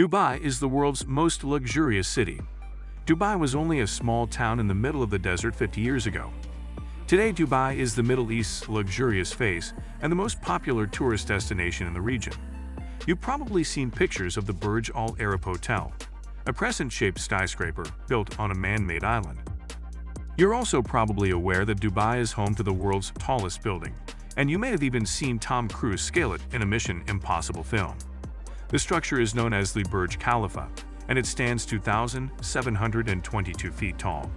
Dubai is the world's most luxurious city. Dubai was only a small town in the middle of the desert 50 years ago. Today, Dubai is the Middle East's luxurious face and the most popular tourist destination in the region. You've probably seen pictures of the Burj Al Arab Hotel, a crescent-shaped skyscraper built on a man-made island. You're also probably aware that Dubai is home to the world's tallest building, and you may have even seen Tom Cruise scale it in a Mission Impossible film. The structure is known as the Burj Khalifa, and it stands 2,722 feet tall.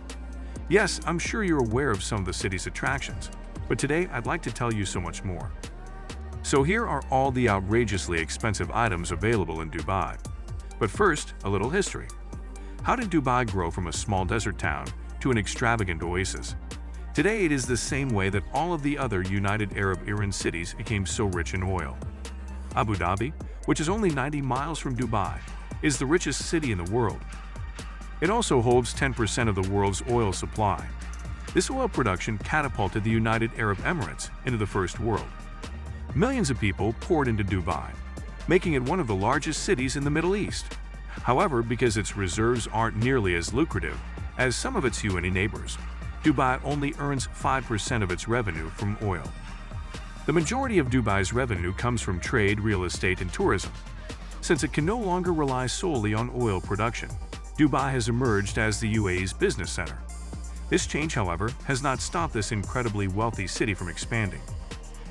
Yes, I'm sure you're aware of some of the city's attractions, but today I'd like to tell you so much more. So here are all the outrageously expensive items available in Dubai. But first, a little history. How did Dubai grow from a small desert town to an extravagant oasis? Today it is the same way that all of the other United Arab Emirates cities became so rich in oil. Abu Dhabi, which is only 90 miles from Dubai, is the richest city in the world. It also holds 10% of the world's oil supply. This oil production catapulted the United Arab Emirates into the first world. Millions of people poured into Dubai, making it one of the largest cities in the Middle East. However, because its reserves aren't nearly as lucrative as some of its UAE neighbors, Dubai only earns 5% of its revenue from oil. The majority of Dubai's revenue comes from trade, real estate, and tourism. Since it can no longer rely solely on oil production, Dubai has emerged as the UAE's business center. This change, however, has not stopped this incredibly wealthy city from expanding.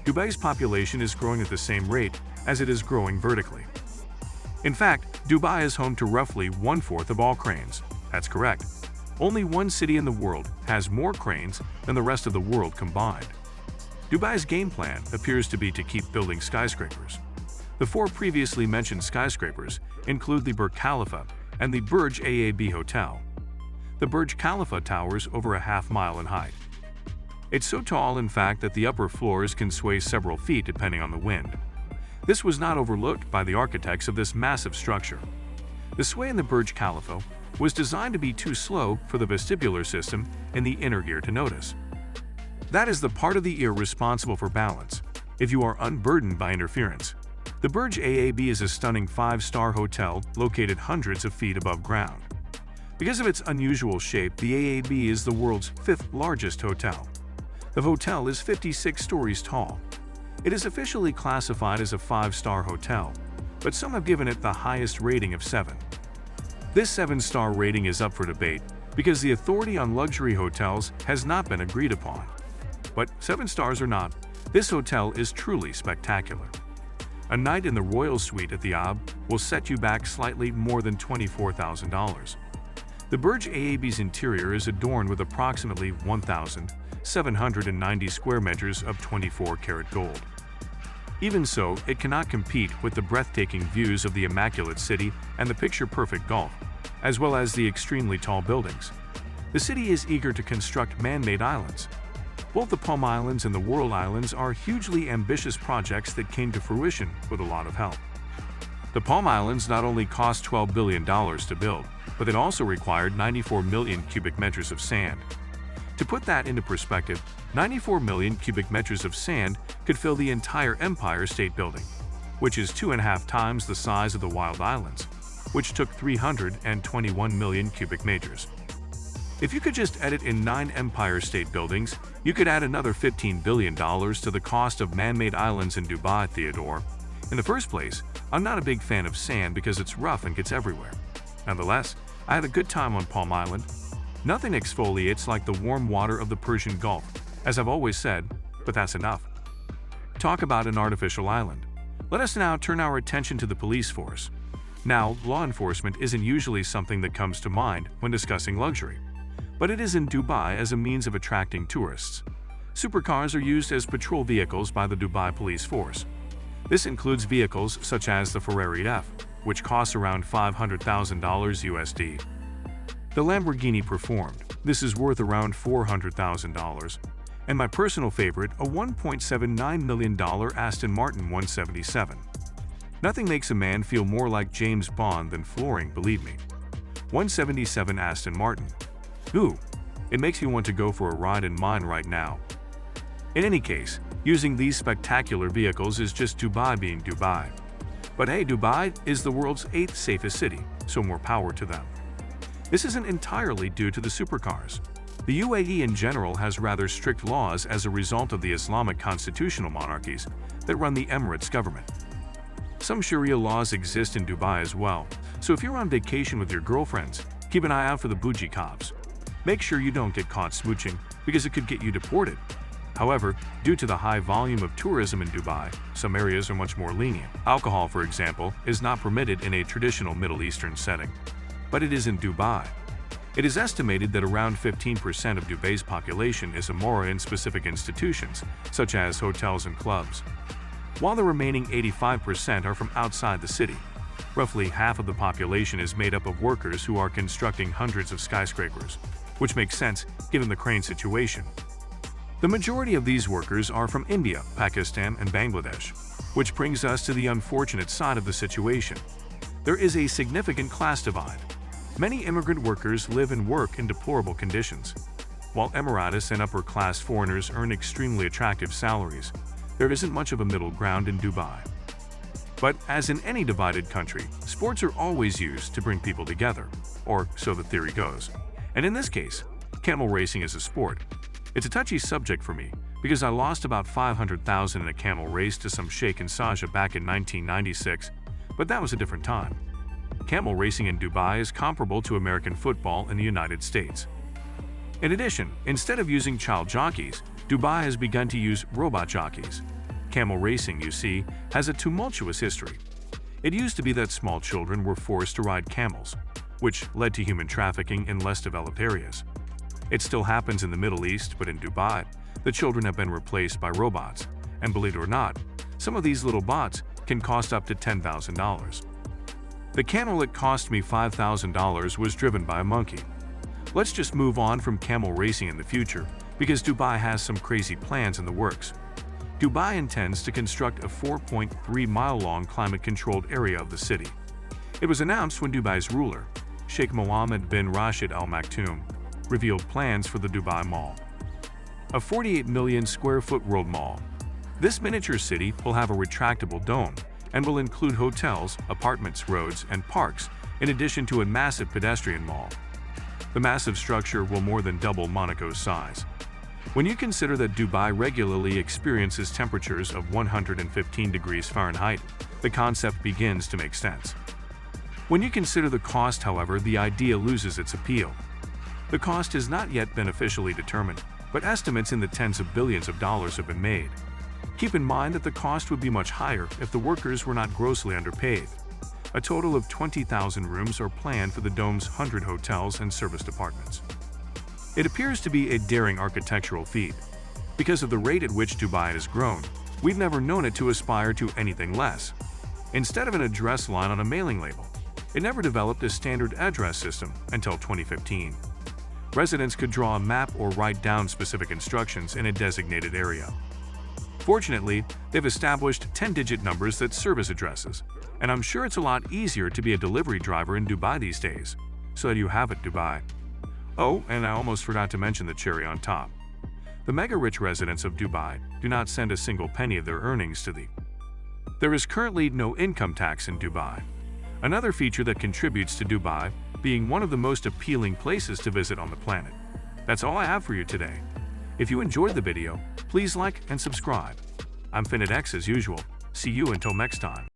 Dubai's population is growing at the same rate as it is growing vertically. In fact, Dubai is home to roughly 1/4 of all cranes. That's correct. Only one city in the world has more cranes than the rest of the world combined. Dubai's game plan appears to be to keep building skyscrapers. The four previously mentioned skyscrapers include the Burj Khalifa and the Burj Aab Hotel. The Burj Khalifa towers over a half-mile in height. It's so tall, in fact, that the upper floors can sway several feet depending on the wind. This was not overlooked by the architects of this massive structure. The sway in the Burj Khalifa was designed to be too slow for the vestibular system in the inner ear to notice. That is the part of the ear responsible for balance, if you are unburdened by interference. The Burj Aab is a stunning 5-star hotel located hundreds of feet above ground. Because of its unusual shape, the Aab is the world's 5th largest hotel. The hotel is 56 stories tall. It is officially classified as a 5-star hotel, but some have given it the highest rating of 7. This 7-star rating is up for debate because the authority on luxury hotels has not been agreed upon. But 7 stars or not, this hotel is truly spectacular. A night in the royal suite at the Aab will set you back slightly more than $24,000. The Burj Aab's interior is adorned with approximately 1,790 square meters of 24-karat gold. Even so, it cannot compete with the breathtaking views of the immaculate city and the picture-perfect Gulf, as well as the extremely tall buildings. The city is eager to construct man-made islands. Both the Palm Islands and the Whirl Islands are hugely ambitious projects that came to fruition with a lot of help. The Palm Islands not only cost $12 billion to build, but it also required 94 million cubic meters of sand. To put that into perspective, 94 million cubic meters of sand could fill the entire Empire State Building, which is 2.5 times the size of the Wild Islands, which took 321 million cubic meters. If you could just edit in 9 Empire State Buildings, you could add another $15 billion to the cost of man-made islands in Dubai, Theodore. In the first place, I'm not a big fan of sand because it's rough and gets everywhere. Nonetheless, I had a good time on Palm Island. Nothing exfoliates like the warm water of the Persian Gulf, as I've always said, but that's enough. Talk about an artificial island. Let us now turn our attention to the police force. Now, law enforcement isn't usually something that comes to mind when discussing luxury, but it is in Dubai as a means of attracting tourists. Supercars are used as patrol vehicles by the Dubai police force. This includes vehicles such as the Ferrari F, which costs around $500,000 USD. The Lamborghini Performed. This is worth around $400,000. And my personal favorite, a $1.79 million Aston Martin 177. Nothing makes a man feel more like James Bond than flooring, believe me. 177 Aston Martin. Ooh, it makes me want to go for a ride in mine right now. In any case, using these spectacular vehicles is just Dubai being Dubai. But hey, Dubai is the world's 8th safest city, so more power to them. This isn't entirely due to the supercars. The UAE in general has rather strict laws as a result of the Islamic constitutional monarchies that run the Emirates government. Some Sharia laws exist in Dubai as well, so if you're on vacation with your girlfriends, keep an eye out for the bougie cops. Make sure you don't get caught smooching because it could get you deported. However, due to the high volume of tourism in Dubai, some areas are much more lenient. Alcohol, for example, is not permitted in a traditional Middle Eastern setting, but it is in Dubai. It is estimated that around 15% of Dubai's population is Amora in specific institutions, such as hotels and clubs, while the remaining 85% are from outside the city. Roughly half of the population is made up of workers who are constructing hundreds of skyscrapers, which makes sense given the crane situation. The majority of these workers are from India, Pakistan, and Bangladesh, which brings us to the unfortunate side of the situation. There is a significant class divide. Many immigrant workers live and work in deplorable conditions. While Emiratis and upper-class foreigners earn extremely attractive salaries, there isn't much of a middle ground in Dubai. But as in any divided country, sports are always used to bring people together, or so the theory goes. And in this case, camel racing is a sport. It's a touchy subject for me because I lost about $500,000 in a camel race to some sheikh in Sharjah back in 1996, but that was a different time. Camel racing in Dubai is comparable to American football in the United States. In addition, instead of using child jockeys, Dubai has begun to use robot jockeys. Camel racing, you see, has a tumultuous history. It used to be that small children were forced to ride camels, which led to human trafficking in less developed areas. It still happens in the Middle East, but in Dubai, the children have been replaced by robots, and believe it or not, some of these little bots can cost up to $10,000. The camel that cost me $5,000 was driven by a monkey. Let's just move on from camel racing in the future, because Dubai has some crazy plans in the works. Dubai intends to construct a 4.3-mile-long climate-controlled area of the city. It was announced when Dubai's ruler, Sheikh Mohammed bin Rashid Al Maktoum, revealed plans for the Dubai Mall, a 48 million square foot world mall. This miniature city will have a retractable dome and will include hotels, apartments, roads, and parks, in addition to a massive pedestrian mall. The massive structure will more than double Monaco's size. When you consider that Dubai regularly experiences temperatures of 115 degrees Fahrenheit, the concept begins to make sense. When you consider the cost, however, the idea loses its appeal. The cost has not yet been officially determined, but estimates in the tens of billions of dollars have been made. Keep in mind that the cost would be much higher if the workers were not grossly underpaid. A total of 20,000 rooms are planned for the dome's 100 hotels and serviced apartments. It appears to be a daring architectural feat. Because of the rate at which Dubai has grown, we've never known it to aspire to anything less. Instead of an address line on a mailing label, it never developed a standard address system until 2015. Residents could draw a map or write down specific instructions in a designated area. Fortunately, they've established 10-digit numbers that serve as addresses, and I'm sure it's a lot easier to be a delivery driver in Dubai these days. So that you have it, Dubai. Oh, and I almost forgot to mention the cherry on top. The mega-rich residents of Dubai do not send a single penny of their earnings to the. There is currently no income tax in Dubai. Another feature that contributes to Dubai being one of the most appealing places to visit on the planet. That's all I have for you today. If you enjoyed the video, please like and subscribe. I'm Finite as usual. See you until next time.